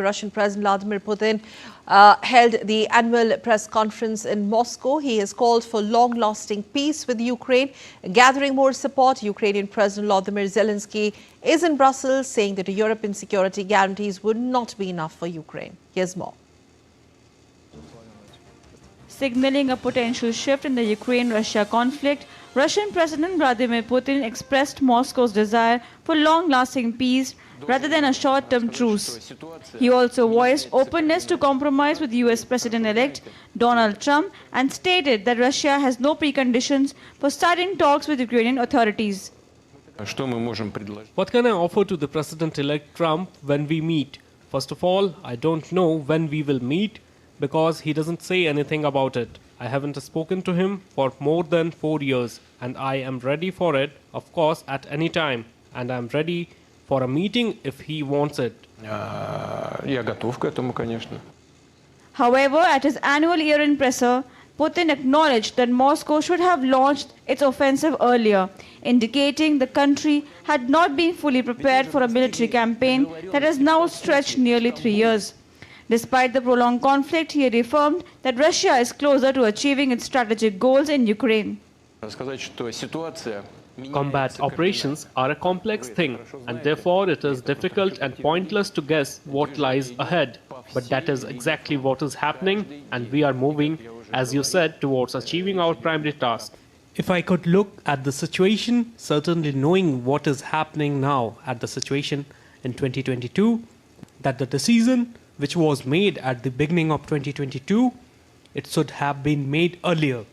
Russian President Vladimir Putin held the annual press conference in Moscow. He has called for long-lasting peace with Ukraine, gathering more support. Ukrainian President Volodymyr Zelensky is in Brussels, saying that European security guarantees would not be enough for Ukraine. Here's more. Signaling a potential shift in the Ukraine-Russia conflict, Russian President Vladimir Putin expressed Moscow's desire for long-lasting peace rather than a short-term truce. He also voiced openness to compromise with US President-elect Donald Trump and stated that Russia has no preconditions for starting talks with Ukrainian authorities. What can I offer to the President-elect Trump when we meet? First of all, I don't know when we will meet because he doesn't say anything about it. I haven't spoken to him for more than 4 years and I am ready for it, of course, at any time. And I'm ready for a meeting if he wants it. However, at his annual year-end presser, Putin acknowledged that Moscow should have launched its offensive earlier, indicating the country had not been fully prepared for a military campaign that has now stretched nearly 3 years. Despite the prolonged conflict, he reaffirmed that Russia is closer to achieving its strategic goals in Ukraine. Combat operations are a complex thing, and therefore it is difficult and pointless to guess what lies ahead. But that is exactly what is happening, and we are moving, as you said, towards achieving our primary task. If I could look at the situation, certainly knowing what is happening now at the situation in 2022, that the decision which was made at the beginning of 2022, it should have been made earlier.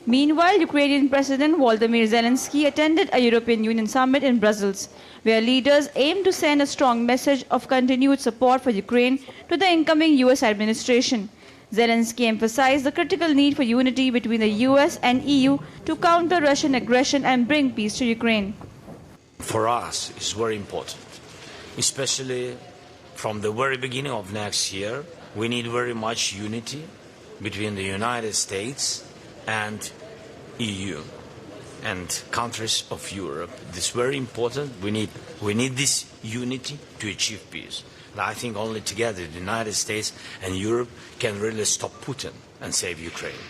Meanwhile, Ukrainian President Volodymyr Zelensky attended a European Union summit in Brussels, where leaders aim to send a strong message of continued support for Ukraine to the incoming US administration. Zelensky emphasized the critical need for unity between the US and EU to counter Russian aggression and bring peace to Ukraine. For us, it's very important, especially from the very beginning of next year. We need very much unity between the United States and EU and countries of Europe. This is very important. We need this unity to achieve peace. And I think only together the United States and Europe can really stop Putin and save Ukraine.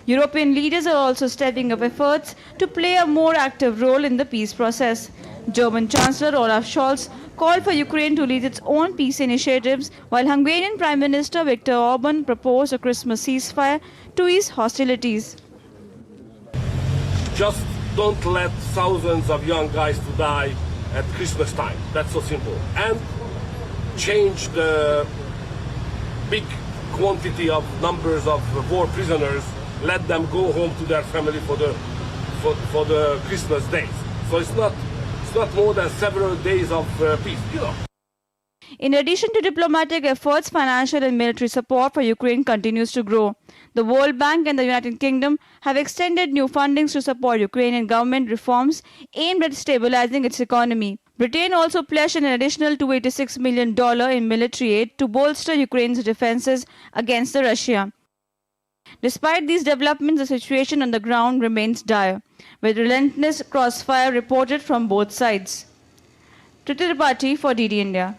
European leaders are also stepping up efforts to play a more active role in the peace process. German Chancellor Olaf Scholz called for Ukraine to lead its own peace initiatives, while Hungarian Prime Minister Viktor Orban proposed a Christmas ceasefire to ease hostilities. Just don't let thousands of young guys to die at Christmas time. That's so simple. And change the big quantity of numbers of war prisoners. Let them go home to their family for the Christmas days. So it's not more than several days of peace, In addition to diplomatic efforts, financial and military support for Ukraine continues to grow. The World Bank and the United Kingdom have extended new fundings to support Ukrainian government reforms aimed at stabilizing its economy. Britain also pledged an additional $286 million in military aid to bolster Ukraine's defenses against Russia. Despite these developments, the situation on the ground remains dire, with relentless crossfire reported from both sides. Prasar Bharati for DD India.